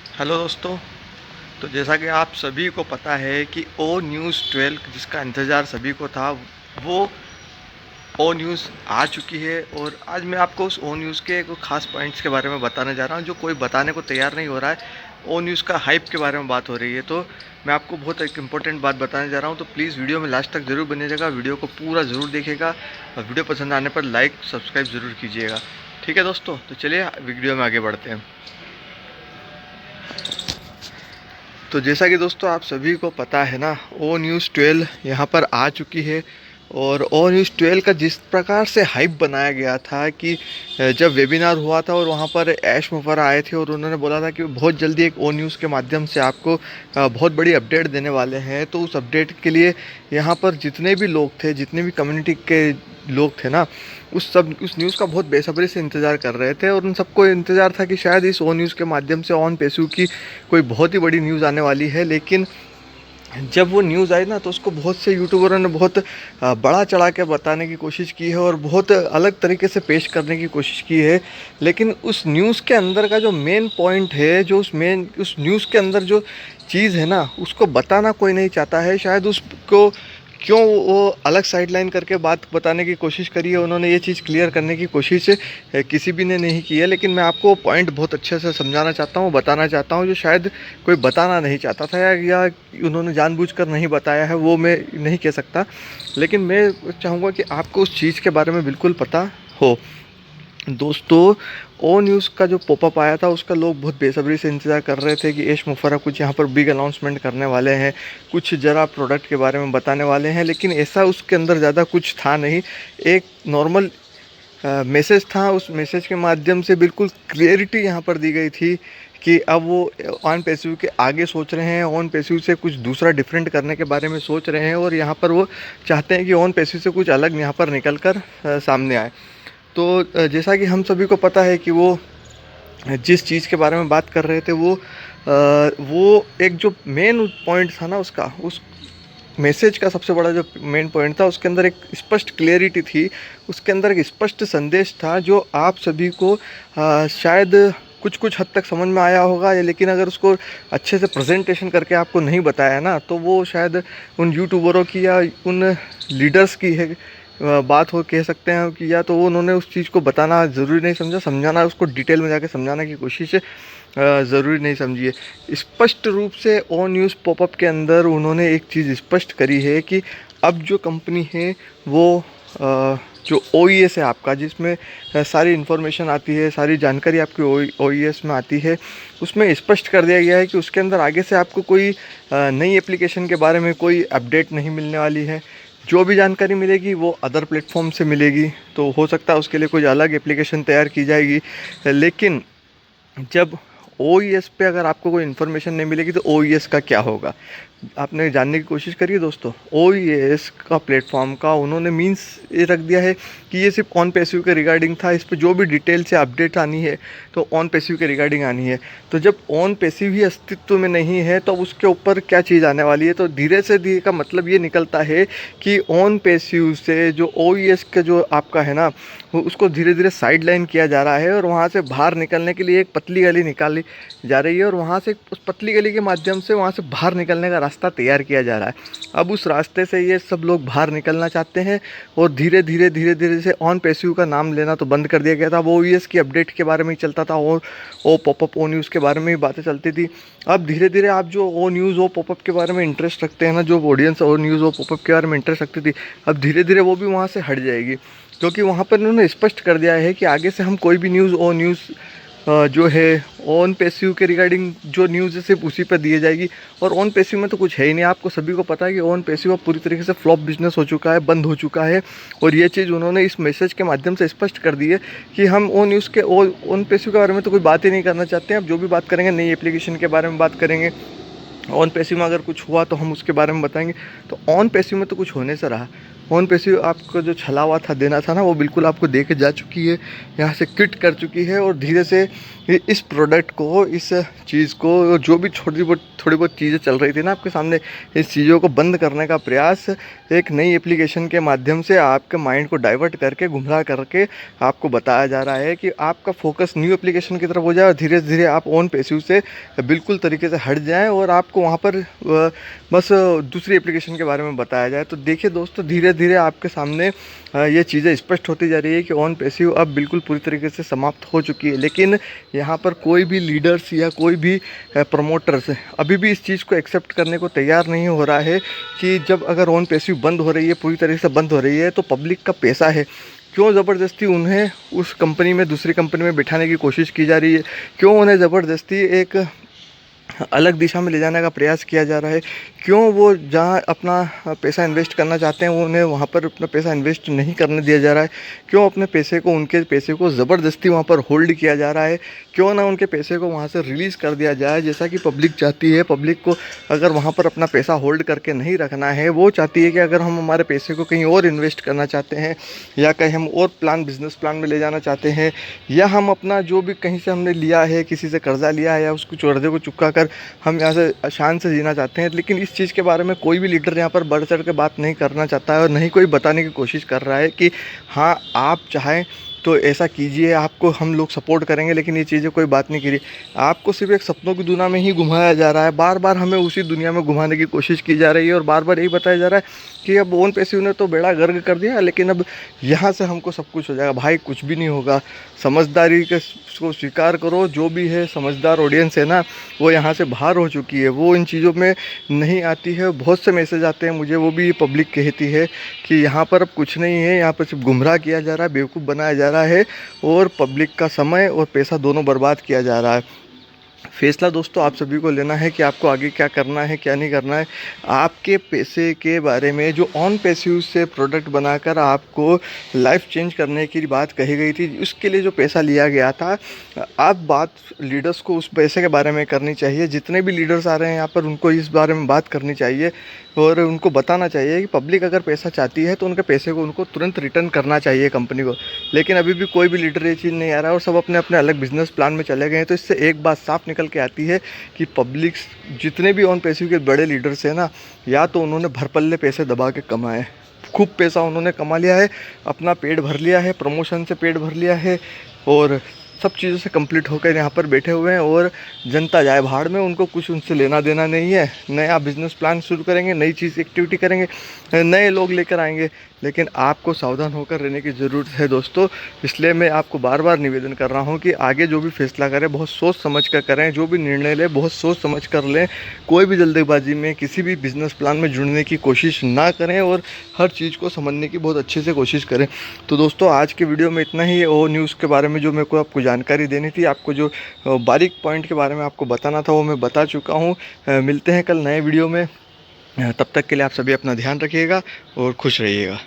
Hello दोस्तों। तो जैसा कि आप सभी को पता है कि ओ न्यूज़ 12 जिसका इंतज़ार सभी को था, वो ओ न्यूज़ आ चुकी है। और आज मैं आपको उस ओ न्यूज़ के कुछ खास पॉइंट्स के बारे में बताने जा रहा हूँ जो कोई बताने को तैयार नहीं हो रहा है। ओ न्यूज़ का हाइप के बारे में बात हो रही है, तो मैं आपको बहुत एक इम्पोर्टेंट बात बताने जा रहा हूँ। तो प्लीज़ वीडियो में लास्ट तक ज़रूर बनिएगा, वीडियो को पूरा ज़रूर देखिएगा और वीडियो पसंद आने पर लाइक सब्सक्राइब ज़रूर कीजिएगा। ठीक है दोस्तों, तो चलिए वीडियो में आगे बढ़ते हैं। तो जैसा कि दोस्तों आप सभी को पता है ना, ओ न्यूज़ 12 यहाँ पर आ चुकी है। और ओ न्यूज़ 12 का जिस प्रकार से हाइप बनाया गया था कि जब वेबिनार हुआ था और वहाँ पर ऐश मुफर्रा आए थे और उन्होंने बोला था कि बहुत जल्दी एक ओ न्यूज़ के माध्यम से आपको बहुत बड़ी अपडेट देने वाले हैं। तो उस अपडेट के लिए यहाँ पर जितने भी लोग थे, जितने भी कम्युनिटी के लोग थे ना, उस न्यूज़ का बहुत बेसब्री से इंतज़ार कर रहे थे। और उन सबको इंतज़ार था कि शायद इस ओ न्यूज़ के माध्यम से ऑन पेशू की कोई बहुत ही बड़ी न्यूज़ आने वाली है। लेकिन जब वो न्यूज़ आई ना, तो उसको बहुत से यूट्यूबरों ने बहुत बड़ा चढ़ा के बताने की कोशिश की है और बहुत अलग तरीके से पेश करने की कोशिश की है। लेकिन उस न्यूज़ के अंदर का जो मेन पॉइंट है, जो उस न्यूज़ के अंदर जो चीज़ है ना, उसको बताना कोई नहीं चाहता है। शायद उसको क्यों वो अलग साइडलाइन करके बात बताने की कोशिश करी है, उन्होंने ये चीज़ क्लियर करने की कोशिश किसी भी ने नहीं की है। लेकिन मैं आपको पॉइंट बहुत अच्छे से समझाना चाहता हूँ, बताना चाहता हूँ, जो शायद कोई बताना नहीं चाहता था या उन्होंने जानबूझकर नहीं बताया है, वो मैं नहीं कह सकता। लेकिन मैं चाहूँगा कि आपको उस चीज़ के बारे में बिल्कुल पता हो। दोस्तों, ओ न्यूज़ का जो पॉपअप आया था, उसका लोग बहुत बेसब्री से इंतज़ार कर रहे थे कि ऐश मुफर्रा कुछ यहाँ पर बिग अनाउंसमेंट करने वाले हैं, कुछ ज़रा प्रोडक्ट के बारे में बताने वाले हैं। लेकिन ऐसा उसके अंदर ज़्यादा कुछ था नहीं। एक नॉर्मल मैसेज था। उस मैसेज के माध्यम से बिल्कुल क्लियरिटी यहाँ पर दी गई थी कि अब वो ऑन पैसिव के आगे सोच रहे हैं, ऑन पैसिव से कुछ दूसरा डिफरेंट करने के बारे में सोच रहे हैं। और यहाँ पर वो चाहते हैं कि ऑन पैसिव से कुछ अलग यहाँ पर निकल कर सामने आए। तो जैसा कि हम सभी को पता है कि वो जिस चीज़ के बारे में बात कर रहे थे, वो एक जो मेन पॉइंट था ना, उसका उस मैसेज का सबसे बड़ा जो मेन पॉइंट था, उसके अंदर एक स्पष्ट क्लियरिटी थी। उसके अंदर एक स्पष्ट संदेश था जो आप सभी को शायद कुछ कुछ हद तक समझ में आया होगा। लेकिन अगर उसको अच्छे से प्रेजेंटेशन करके आपको नहीं बताया ना, तो वो शायद उन यूट्यूबरों की या उन लीडर्स की है बात हो, कह सकते हैं कि या तो वो उन्होंने उस चीज़ को बताना ज़रूरी नहीं समझा, समझाना उसको डिटेल में जाके समझाने की कोशिश ज़रूरी नहीं समझी है। स्पष्ट रूप से ओ न्यूज़ पॉपअप के अंदर उन्होंने एक चीज़ स्पष्ट करी है कि अब जो कंपनी है वो जो OES है आपका, जिसमें सारी इन्फॉर्मेशन आती है, सारी जानकारी आपकी OES में आती है, उसमें स्पष्ट कर दिया गया है कि उसके अंदर आगे से आपको कोई नई एप्लीकेशन के बारे में कोई अपडेट नहीं मिलने वाली है। जो भी जानकारी मिलेगी वो अदर प्लेटफॉर्म से मिलेगी। तो हो सकता है उसके लिए कोई अलग एप्लीकेशन तैयार की जाएगी। लेकिन जब OES पे अगर आपको कोई इन्फॉर्मेशन नहीं मिलेगी, तो OES का क्या होगा, आपने जानने की कोशिश करिए दोस्तों। OES का प्लेटफॉर्म का उन्होंने मीन्स ये रख दिया है कि ये सिर्फ ऑन पैसिव के रिगार्डिंग था। इस पर जो भी डिटेल से अपडेट आनी है तो ऑन पैसिव के रिगार्डिंग आनी है। तो जब ऑन पैसिव ही अस्तित्व में नहीं है, तो उसके ऊपर क्या चीज़ आने वाली है। तो धीरे से धीरे का मतलब ये निकलता है कि ऑन पैसिव से जो OES का जो आपका है ना, वो उसको धीरे धीरे साइड लाइन किया जा रहा है। और वहाँ से बाहर निकलने के लिए एक पतली गली निकाली जा रही है, और वहाँ से उस पतली गली के माध्यम से वहाँ से बाहर निकलने का रास्ता तैयार किया जा रहा है। अब उस रास्ते से ये सब लोग बाहर निकलना चाहते हैं। और धीरे धीरे से ऑन पैसिव का नाम लेना तो बंद कर दिया गया था। वो OES की अपडेट के बारे में ही चलता था, और ओ पॉपअप ओ न्यूज़ के बारे में ही बातें चलती थी। अब धीरे धीरे आप जो ओ न्यूज़ ओ पॉपअप के बारे में इंटरेस्ट रखते हैं ना, जो ऑडियंस ओ न्यूज़ ओ पॉपअप के बारे में इंटरेस्ट रखती थी, अब धीरे धीरे वो भी वहाँ से हट जाएगी। क्योंकि वहाँ पर उन्होंने स्पष्ट कर दिया है कि आगे से हम कोई भी न्यूज़ ओ न्यूज़ जो है ऑन पैसिव के रिगार्डिंग जो न्यूज़ है सिर्फ उसी पर दी जाएगी। और ऑन पैसिव में तो कुछ है ही नहीं। आपको सभी को पता है कि ऑन पैसिव अब पूरी तरीके से फ्लॉप बिजनेस हो चुका है, बंद हो चुका है। और ये चीज़ उन्होंने इस मैसेज के माध्यम से स्पष्ट कर दी है कि हम ऑन न्यूज़ के ऑन पैसिव के बारे में तो कोई बात ही नहीं करना चाहते हैं। अब जो भी बात करेंगे नई एप्लीकेशन के बारे में बात करेंगे। ऑन पैसिव में अगर कुछ हुआ तो हम उसके बारे में बताएंगे। तो ऑन पैसिव में तो कुछ होने से रहा। ओन पैसिव आपको जो छलावा था देना था ना, वो बिल्कुल आपको दे के जा चुकी है, यहाँ से क्विट कर चुकी है। और धीरे से इस प्रोडक्ट को, इस चीज़ को, जो भी थोड़ी बहुत चीज़ें चल रही थी ना आपके सामने, इस चीज़ों को बंद करने का प्रयास एक नई एप्लीकेशन के माध्यम से आपके माइंड को डाइवर्ट करके, गुमराह करके आपको बताया जा रहा है कि आपका फोकस न्यू एप्लीकेशन की तरफ हो जाए और धीरे धीरे आप ओन पैसिव से बिल्कुल तरीके से हट जाएं और आपको वहाँ पर बस दूसरी एप्लीकेशन के बारे में बताया जाए। तो देखिए दोस्तों, धीरे धीरे आपके सामने ये चीज़ें स्पष्ट होती जा रही है कि ओन पैसिव अब बिल्कुल पूरी तरीके से समाप्त हो चुकी है। लेकिन यहाँ पर कोई भी लीडर्स या कोई भी प्रमोटर्स अभी भी इस चीज़ को एक्सेप्ट करने को तैयार नहीं हो रहा है कि जब अगर ओन पैसिव बंद हो रही है, पूरी तरीके से बंद हो रही है, तो पब्लिक का पैसा है, क्यों ज़बरदस्ती उन्हें उस कंपनी में, दूसरी कंपनी में बिठाने की कोशिश की जा रही है, क्यों उन्हें ज़बरदस्ती एक अलग दिशा में ले जाने का प्रयास किया जा रहा है, क्यों वो जहाँ अपना पैसा इन्वेस्ट करना चाहते हैं वो उन्हें वहाँ पर अपना पैसा इन्वेस्ट नहीं करने दिया जा रहा है, क्यों अपने पैसे को, उनके पैसे को ज़बरदस्ती वहाँ पर होल्ड किया जा रहा है, क्यों ना उनके पैसे को वहाँ से रिलीज़ कर दिया जाए जैसा कि पब्लिक चाहती है। पब्लिक को अगर वहाँ पर अपना पैसा होल्ड करके नहीं रखना है, वो चाहती है कि अगर हम हमारे पैसे को कहीं और इन्वेस्ट करना चाहते हैं या कहीं हम और बिज़नेस प्लान में ले जाना चाहते हैं, या हम अपना जो भी कहीं से हमने लिया है, किसी से कर्जा लिया है या उसको कर्जे को चुका कर हम यहाँ से शान से जीना चाहते हैं, लेकिन इस चीज़ के बारे में कोई भी लीडर यहाँ पर बढ़ चढ़ के बात नहीं करना चाहता है और नहीं कोई बताने की कोशिश कर रहा है कि हाँ आप चाहें तो ऐसा कीजिए, आपको हम लोग सपोर्ट करेंगे। लेकिन ये चीज़ें कोई बात नहीं करी, आपको सिर्फ एक सपनों की दुनिया में ही घुमाया जा रहा है, बार बार हमें उसी दुनिया में घुमाने की कोशिश की जा रही है और बार बार यही बताया जा रहा है कि अब ओन पैसिव ने तो बेड़ा गर्क कर दिया, लेकिन अब यहाँ से हमको सब कुछ हो जाएगा। भाई कुछ भी नहीं होगा, समझदारी के को स्वीकार करो। जो भी है समझदार ऑडियंस है ना, वो यहाँ से बाहर हो चुकी है, वो इन चीज़ों में नहीं आती है। बहुत से मैसेज आते हैं मुझे, वो भी पब्लिक कहती है कि यहाँ पर अब कुछ नहीं है, यहाँ पर सिर्फ गुमराह किया जा रहा है, बेवकूफ़ बनाया जा रहा है और पब्लिक का समय और पैसा दोनों बर्बाद किया जा रहा है। फैसला दोस्तों आप सभी को लेना है कि आपको आगे क्या करना है, क्या नहीं करना है। आपके पैसे के बारे में जो ऑन पैसिव से प्रोडक्ट बनाकर आपको लाइफ चेंज करने की बात कही गई थी, उसके लिए जो पैसा लिया गया था, आप बात लीडर्स को उस पैसे के बारे में करनी चाहिए। जितने भी लीडर्स आ रहे हैं यहाँ पर, उनको इस बारे में बात करनी चाहिए और उनको बताना चाहिए कि पब्लिक अगर पैसा चाहती है तो उनके पैसे को उनको तुरंत रिटर्न करना चाहिए कंपनी को। लेकिन अभी भी कोई भी लीडर ये चीज़ नहीं आ रहा है और सब अपने अपने अलग बिजनेस प्लान में चले गए हैं। तो इससे एक बात साफ निकल के आती है कि पब्लिक, जितने भी ऑन पैसिव के बड़े लीडर्स हैं ना, या तो उन्होंने भरपल्ले पैसे दबा के कमाए, खूब पैसा उन्होंने कमा लिया है, अपना पेट भर लिया है, प्रमोशन से पेट भर लिया है और सब चीज़ों से कंप्लीट होकर यहाँ पर बैठे हुए हैं और जनता जाए भाड़ में, उनको कुछ उनसे लेना देना नहीं है। नया बिजनेस प्लान शुरू करेंगे, नई चीज़ एक्टिविटी करेंगे, नए लोग लेकर आएंगे, लेकिन आपको सावधान होकर रहने की ज़रूरत है दोस्तों। इसलिए मैं आपको बार बार निवेदन कर रहा हूँ कि आगे जो भी फैसला करें बहुत सोच समझ कर करें, जो भी निर्णय लें बहुत सोच समझ कर लें। कोई भी जल्दबाजी में किसी भी बिज़नेस प्लान में जुड़ने की कोशिश ना करें और हर चीज़ को समझने की बहुत अच्छे से कोशिश करें। तो दोस्तों आज के वीडियो में इतना ही। वो न्यूज़ के बारे में जो मेरे को आपको जानकारी देनी थी, आपको जो बारीक पॉइंट के बारे में आपको बताना था, वो मैं बता चुका हूँ। मिलते हैं कल नए वीडियो में, तब तक के लिए आप सभी अपना ध्यान रखिएगा और खुश रहिएगा।